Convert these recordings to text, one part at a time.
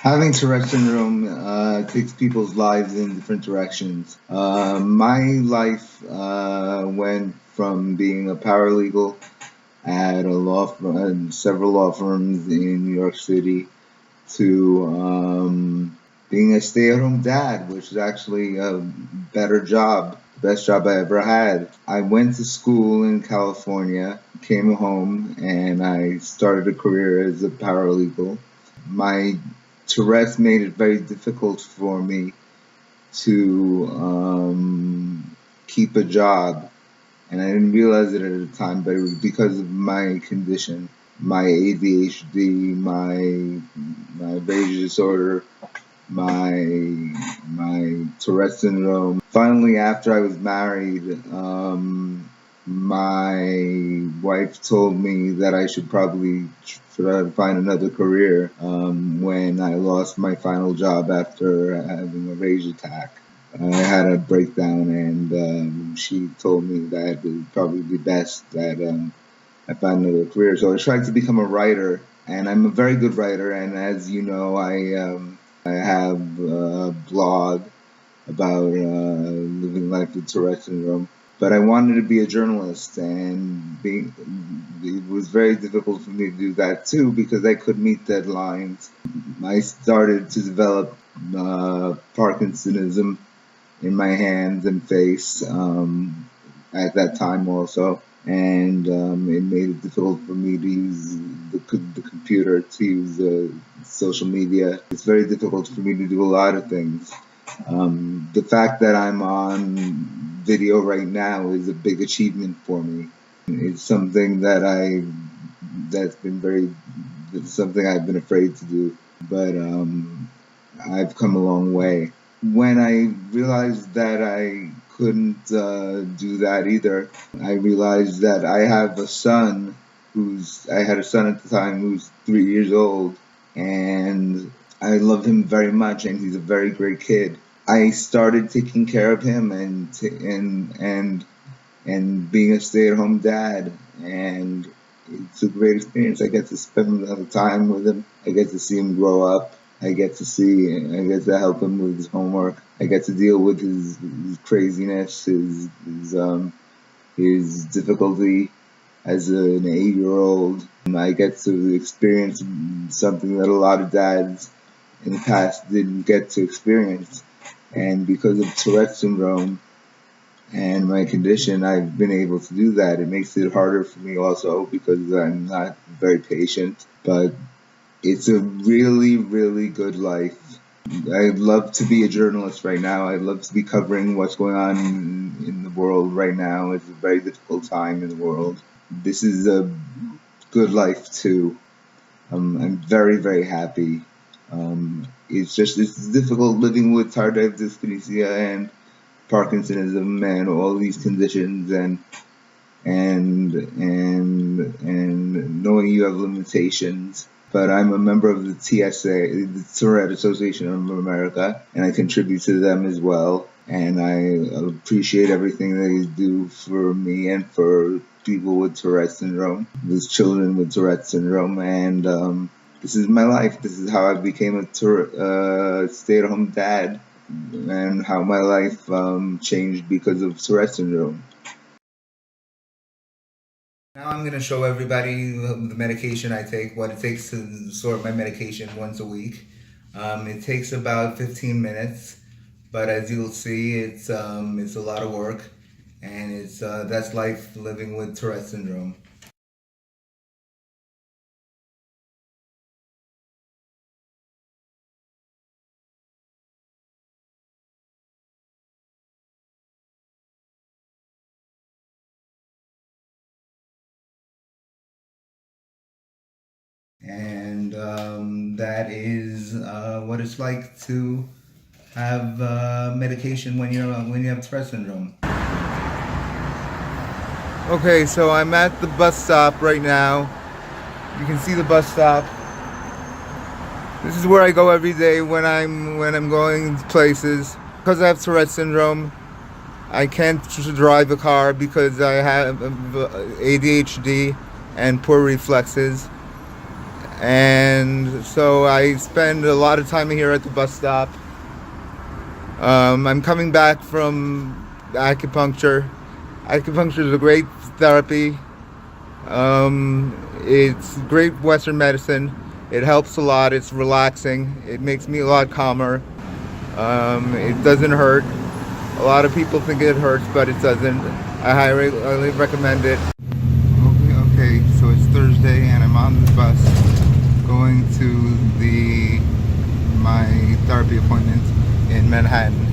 Having Tourette syndrome takes people's lives in different directions. My life went from being a paralegal at several law firms in New York City to being a stay-at-home dad, which is actually a better job, the best job I ever had. I went to school in California, came home, and I started a career as a paralegal. My Tourette's made it very difficult for me to keep a job, and I didn't realize it at the time, but it was because of my condition, my ADHD, my rage disorder, my Tourette syndrome. Finally, after I was married, my wife told me that I should probably try to find another career when I lost my final job after having a rage attack. I had a breakdown, and she told me that it would probably be best that I find another career. So I tried to become a writer, and I'm a very good writer. And as you know, I have a blog about living life with Tourette syndrome. But I wanted to be a journalist, and it was very difficult for me to do that too because I could meet deadlines. I started to develop Parkinsonism in my hands and face at that time also, and it made it difficult for me to use the computer, to use social media. It's very difficult for me to do a lot of things. The fact that I'm on video right now is a big achievement for me. It's something it's something I've been afraid to do, but I've come a long way. When I realized that I couldn't do that either, I realized that I have a son I had a son at the time who's 3 years old, and I love him very much, and he's a very great kid. I started taking care of him and being a stay-at-home dad, and it's a great experience. I get to spend a lot of time with him. I get to see him grow up. I get to help him with his homework. I get to deal with his craziness, his difficulty as an 8-year-old. I get to experience something that a lot of dads in the past didn't get to experience. And because of Tourette syndrome and my condition, I've been able to do that. It makes it harder for me also because I'm not very patient, but it's a really, really good life. I'd love to be a journalist right now. I'd love to be covering what's going on in the world right now. It's a very difficult time in the world. This is a good life too. I'm very, very happy. It's difficult living with tardive dyskinesia and Parkinsonism and all these conditions, and knowing you have limitations. But I'm a member of the TSA, the Tourette Association of America, and I contribute to them as well. And I appreciate everything they do for me and for people with Tourette syndrome, with children with Tourette syndrome, and this is my life. This is how I became a stay-at-home dad, and how my life changed because of Tourette syndrome. Now I'm going to show everybody the medication I take, what it takes to sort my medication once a week. It takes about 15 minutes, but as you'll see, it's a lot of work, and that's life living with Tourette syndrome. And that is what it's like to have medication when you have Tourette syndrome. Okay, so I'm at the bus stop right now. You can see the bus stop. This is where I go every day when I'm going places. Because I have Tourette syndrome, I can't drive a car because I have ADHD and poor reflexes. And and so I spend a lot of time here at the bus stop. I'm coming back from acupuncture. Acupuncture is a great therapy. It's great Western medicine. It helps a lot. It's relaxing. It makes me a lot calmer. It doesn't hurt. A lot of people think it hurts, but it doesn't. I highly recommend it. Okay, so it's Thursday and I'm on the bus going to my therapy appointment in Manhattan.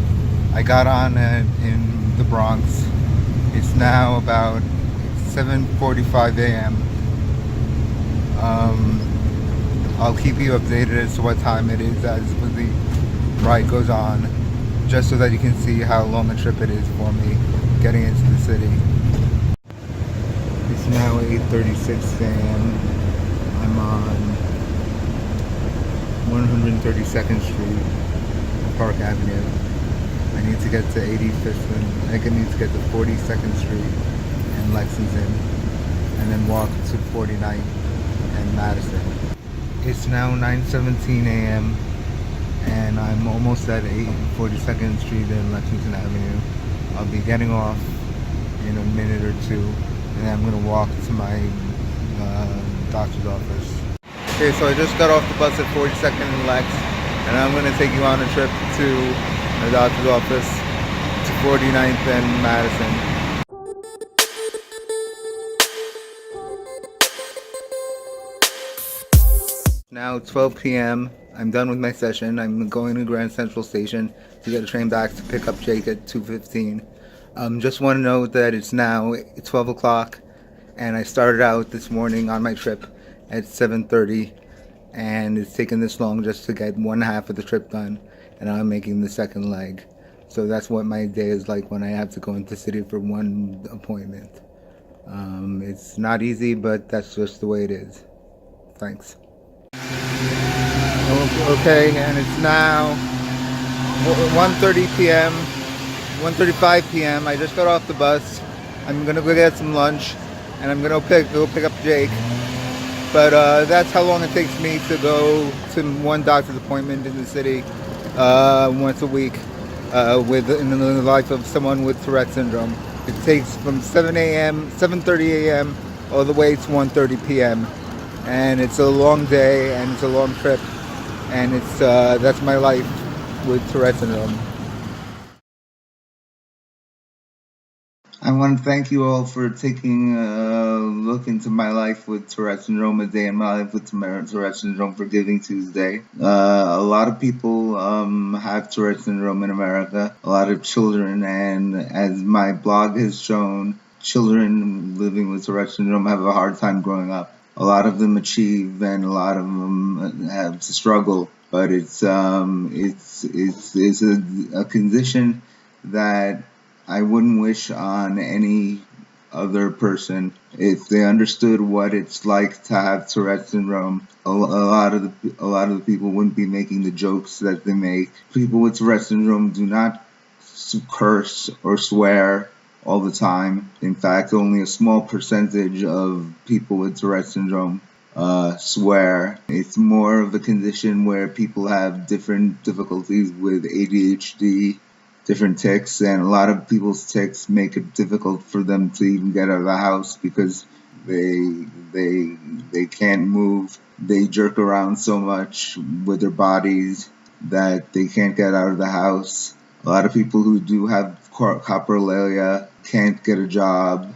I got on in the Bronx. It's now about 7:45 a.m. I'll keep you updated as to what time it is as the ride goes on, just so that you can see how long a trip it is for me getting into the city. It's now 8:36 a.m. I'm on 132nd Street, Park Avenue. I need to get to 85th and I need to get to 42nd Street and Lexington, and then walk to 49th and Madison. It's now 9:17 a.m. and I'm almost at 42nd Street and Lexington Avenue. I'll be getting off in a minute or two, and then I'm going to walk to my doctor's office. Okay, so I just got off the bus at 42nd and Lex, and I'm going to take you on a trip to my doctor's office to 49th and Madison. Now 12 p.m. I'm done with my session. I'm going to Grand Central Station to get a train back to pick up Jake at 2:15. Just want to note that it's now 12 o'clock and I started out this morning on my trip at 7:30, and it's taken this long just to get one half of the trip done, and I'm making the second leg. So that's what my day is like when I have to go into the city for one appointment. It's not easy, but that's just the way it is. Thanks. Okay, and it's now 1:30 p.m. 1:35 p.m. I just got off the bus. I'm gonna go get some lunch, and I'm gonna go pick up Jake. But that's how long it takes me to go to one doctor's appointment in the city once a week in the life of someone with Tourette Syndrome. It takes from 7:30 a.m. all the way to 1:30 p.m. And it's a long day and it's a long trip, and it's that's my life with Tourette Syndrome. I want to thank you all for taking a look into my life with Tourette Syndrome, a day in my life with Tourette Syndrome for Giving Tuesday. A lot of people have Tourette Syndrome in America, a lot of children, and as my blog has shown, children living with Tourette Syndrome have a hard time growing up. A lot of them achieve, and a lot of them have to struggle. But it's a condition that I wouldn't wish on any other person. If they understood what it's like to have Tourette Syndrome, a lot of the people wouldn't be making the jokes that they make. People with Tourette Syndrome do not curse or swear all the time. In fact, only a small percentage of people with Tourette Syndrome swear. It's more of a condition where people have different difficulties with ADHD, different tics, and a lot of people's tics make it difficult for them to even get out of the house because they can't move. They jerk around so much with their bodies that they can't get out of the house. A lot of people who do have coprolalia can't get a job.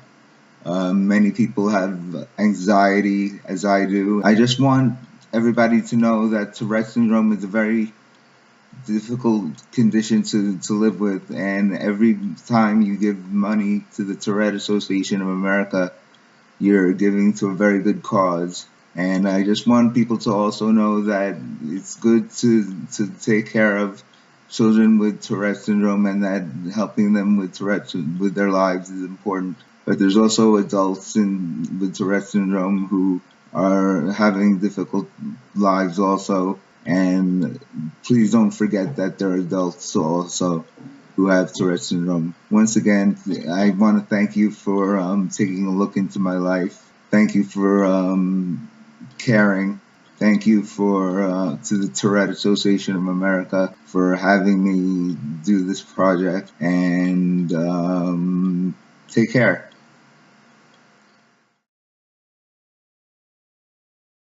Many people have anxiety, as I do. I just want everybody to know that Tourette Syndrome is a very difficult condition to live with, and every time you give money to the Tourette Association of America, you're giving to a very good cause. And I just want people to also know that it's good to take care of children with Tourette Syndrome, and that helping them with with their lives is important. But there's also adults with Tourette Syndrome who are having difficult lives also. And please don't forget that there are adults also who have Tourette Syndrome. Once again, I want to thank you for taking a look into my life. Thank you for caring. Thank you to the Tourette Association of America for having me do this project, and take care.